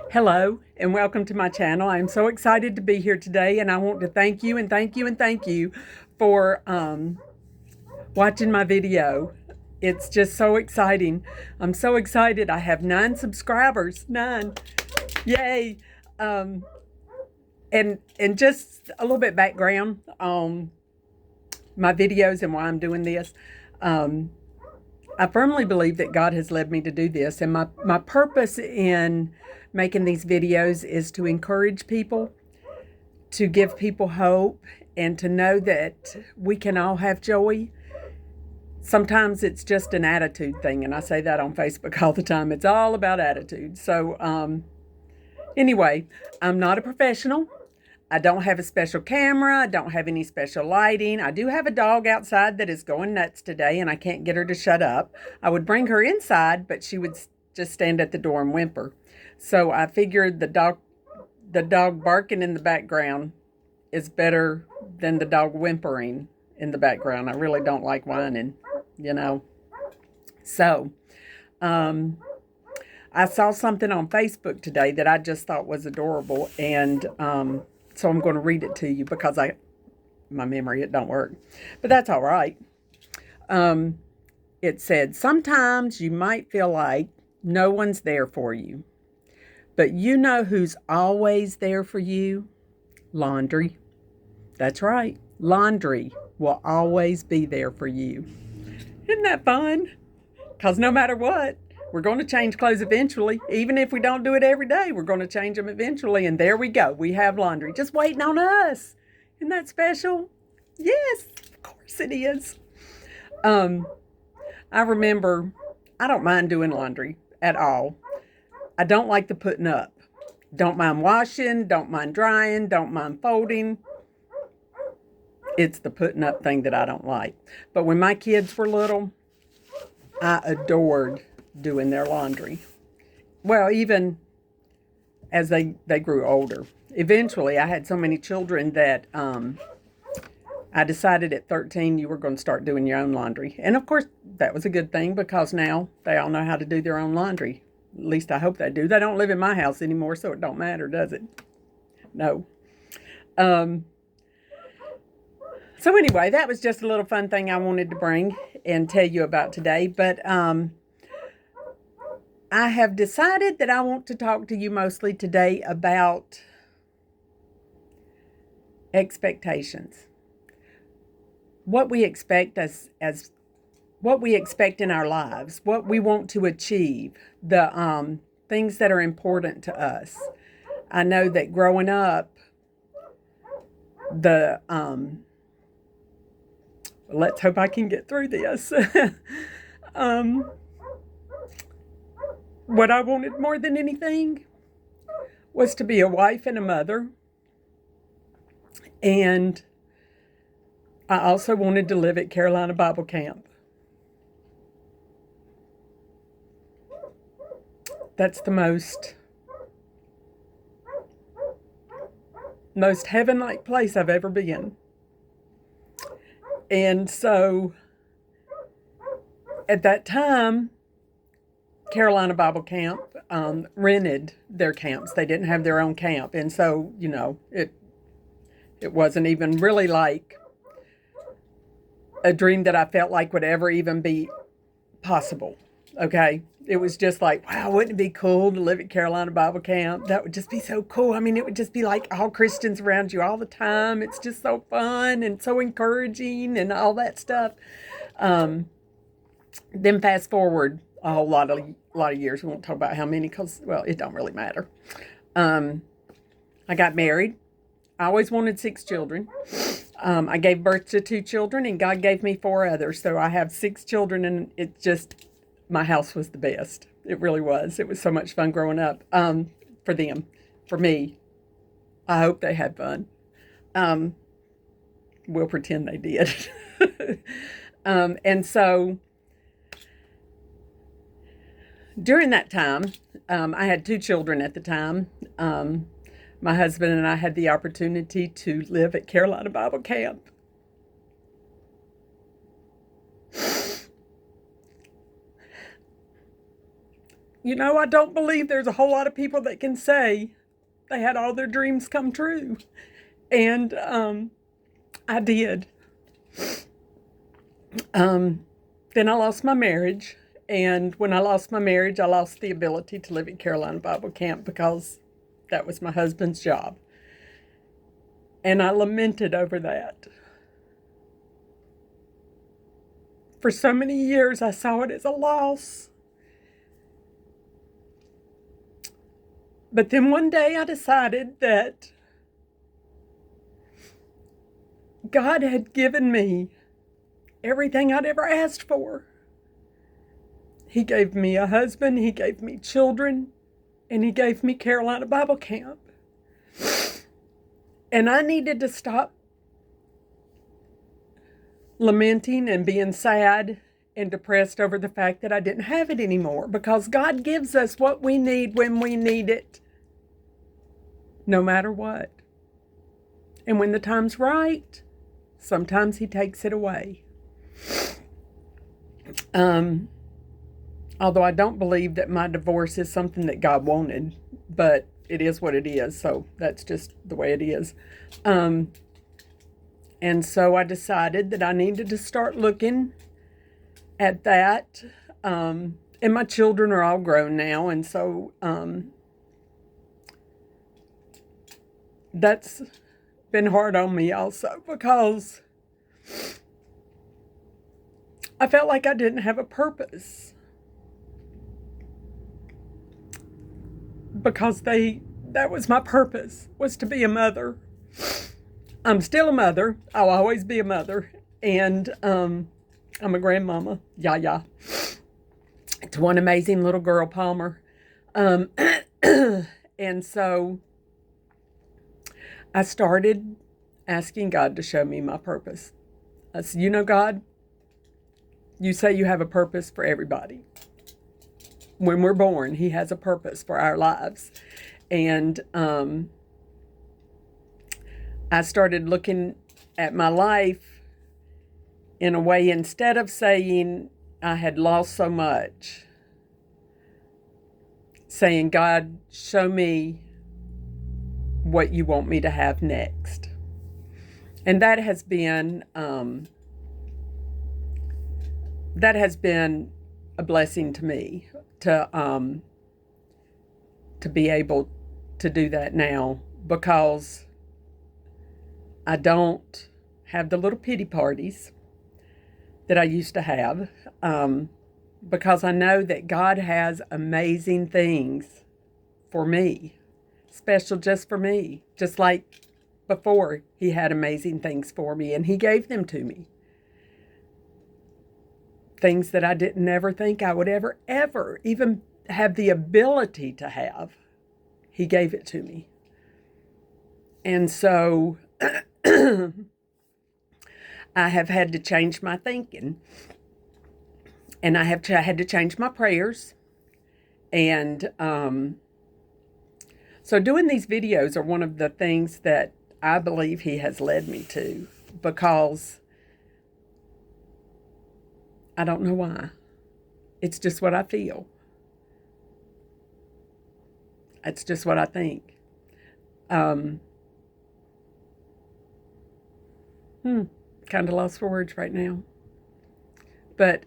Hello and welcome to my channel. I'm so excited to be here today, and I want to thank you and thank you and thank you for watching my video. It's just so exciting. I'm so excited. I have 9 subscribers. 9. Yay. Um, and just a little bit background on my videos and why I'm doing this. Um, I firmly believe that God has led me to do this, and my purpose in making these videos is to encourage people, to give people hope, and to know that we can all have joy. Sometimes it's just an attitude thing, and I say that on Facebook all the time. It's all about attitude. Anyway, I'm not a professional. I don't have a special camera. I don't have any special lighting. I do have a dog outside that is going nuts today, and I can't get her to shut up. I would bring her inside, but she would just stand at the door and whimper. So I figured the dog barking in the background is better than the dog whimpering in the background. I really don't like whining, you know. So, I saw something on Facebook today that I just thought was adorable, and so I'm going to read it to you because my memory, it don't work, but that's all right. It said, "Sometimes you might feel like no one's there for you, but you know who's always there for you? Laundry." That's right. Laundry will always be there for you. Isn't that fun? Because no matter what, we're going to change clothes eventually. Even if we don't do it every day, we're going to change them eventually. And there we go. We have laundry just waiting on us. Isn't that special? Yes, of course it is. Um, I remember, I don't mind doing laundry at all. I don't like the putting up. Don't mind washing, don't mind drying, don't mind folding. It's the putting up thing that I don't like. But when my kids were little, I adored doing their laundry. Well, even as they grew older. Eventually, I had so many children that I decided at 13 you were going to start doing your own laundry. And of course, that was a good thing because now they all know how to do their own laundry. At least I hope they do. They don't live in my house anymore, so it don't matter, does it? No. Um, so anyway, that was just a little fun thing I wanted to bring and tell you about today. But I have decided that I want to talk to you mostly today about expectations. What we expect as what we expect in our lives, what we want to achieve, the things that are important to us. I know that growing up, the let's hope I can get through this. um, what I wanted more than anything was to be a wife and a mother, and I also wanted to live at Carolina Bible Camp. That's the most heaven-like place I've ever been. And so at that time, Carolina Bible Camp rented their camps. They didn't have their own camp. And so, it wasn't even really like a dream that I felt like would ever even be possible. Okay. It was just like, wow, wouldn't it be cool to live at Carolina Bible Camp? That would just be so cool. I mean, it would just be like all Christians around you all the time. It's just so fun and so encouraging and all that stuff. Um, then fast forward a whole lot of years. We won't talk about how many because, well, it don't really matter. I got married. I always wanted 6 children. I gave birth to 2 children, and God gave me 4 others. So I have 6 children, and it just, my house was the best. It really was. It was so much fun growing up for them. For me, I hope they had fun. Um, we'll pretend they did. And so during that time, I had 2 children at the time. My husband and I had the opportunity to live at Carolina Bible Camp. I don't believe there's a whole lot of people that can say they had all their dreams come true. And I did. Then I lost my marriage. And when I lost my marriage, I lost the ability to live at Carolina Bible Camp because that was my husband's job. And I lamented over that. For so many years, I saw it as a loss. But then one day I decided that God had given me everything I'd ever asked for. He gave me a husband, He gave me children, and He gave me Carolina Bible Camp. And I needed to stop lamenting and being sad and depressed over the fact that I didn't have it anymore, because God gives us what we need when we need it, no matter what. And when the time's right, sometimes He takes it away. Although I don't believe that my divorce is something that God wanted, but it is what it is, so that's just the way it is. And so I decided that I needed to start looking at that. And my children are all grown now, and so that's been hard on me also, because I felt like I didn't have a purpose. Because that was my purpose, was to be a mother. I'm still a mother. I'll always be a mother. And I'm a grandmama. Yeah. To one amazing little girl, Palmer. And so I started asking God to show me my purpose. I said, God, you say you have a purpose for everybody. When we're born, He has a purpose for our lives. And I started looking at my life in a way, instead of saying I had lost so much, saying, God, show me what you want me to have next. And that has been a blessing to me, to be able to do that now, because I don't have the little pity parties that I used to have, because I know that God has amazing things for me, special just for me, just like before He had amazing things for me, and He gave them to me. Things that I didn't ever think I would ever even have the ability to have. He gave it to me. And so I have had to change my thinking. And I have had to change my prayers. And so doing these videos are one of the things that I believe He has led me to, because I don't know why. It's just what I feel. It's just what I think. Kind of lost for words right now. But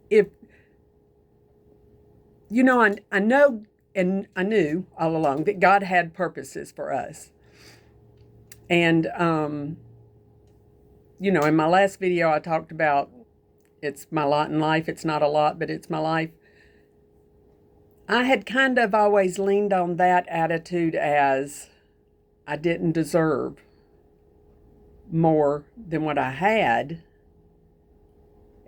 if, I know, and I knew all along that God had purposes for us. And, in my last video, I talked about it's my lot in life. It's not a lot, but it's my life. I had kind of always leaned on that attitude as I didn't deserve more than what I had.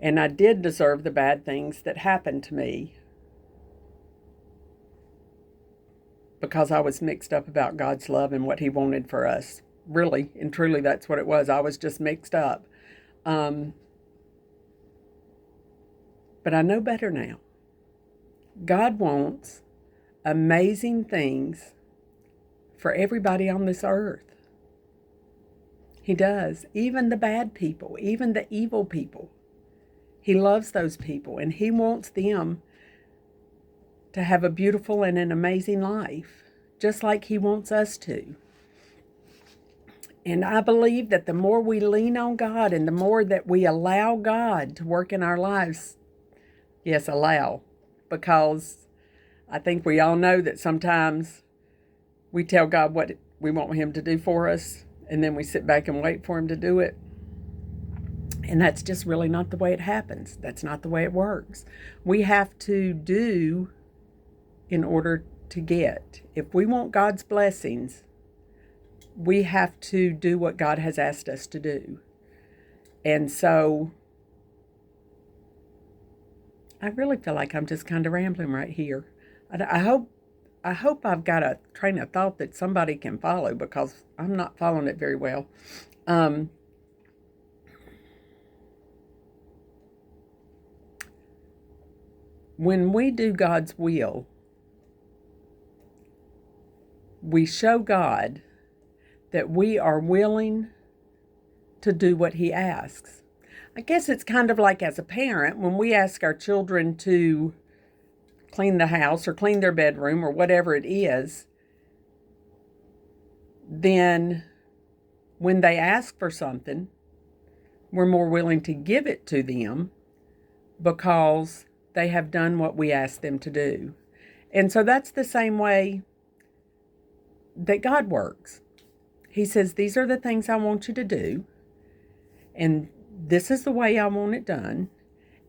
And I did deserve the bad things that happened to me, because I was mixed up about God's love and what He wanted for us. Really and truly, that's what it was. I was just mixed up. But I know better now. God wants amazing things for everybody on this earth. He does. Even the bad people, even the evil people. He loves those people, and He wants them to have a beautiful and an amazing life, just like He wants us to. And I believe that the more we lean on God and the more that we allow God to work in our lives, yes, allow, because I think we all know that sometimes we tell God what we want Him to do for us, and then we sit back and wait for Him to do it. And that's just really not the way it happens. That's not the way it works. We have to do in order to get. If we want God's blessings, we have to do what God has asked us to do. And so I really feel like I'm just kind of rambling right here. I hope I've got a train of thought that somebody can follow, because I'm not following it very well. When we do God's will, we show God that we are willing to do what He asks. I guess it's kind of like as a parent, when we ask our children to clean the house or clean their bedroom or whatever it is, then when they ask for something, we're more willing to give it to them because they have done what we asked them to do. And so that's the same way that God works. He says, these are the things I want you to do, and this is the way I want it done.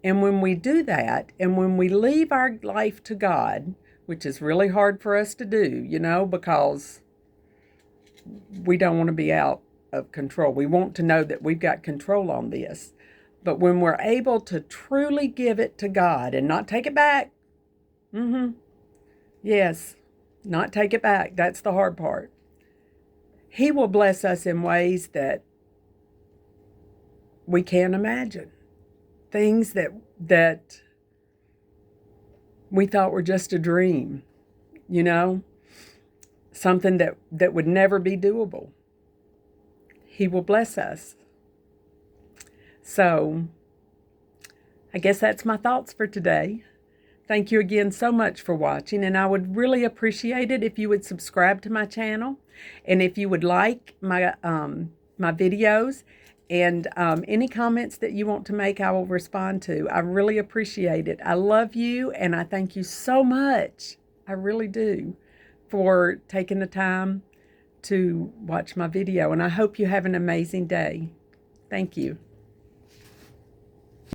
And when we do that, and when we leave our life to God, which is really hard for us to do, because we don't want to be out of control. We want to know that we've got control on this. But when we're able to truly give it to God and not take it back, yes, not take it back. That's the hard part. He will bless us in ways that we can't imagine. Things that we thought were just a dream, something that would never be doable. He will bless us. So I guess that's my thoughts for today. Thank you again so much for watching, and I would really appreciate it if you would subscribe to my channel, and if you would like my videos, and any comments that you want to make, I will respond to. I really appreciate it. I love you, and I thank you so much. I really do, for taking the time to watch my video, and I hope you have an amazing day. Thank you.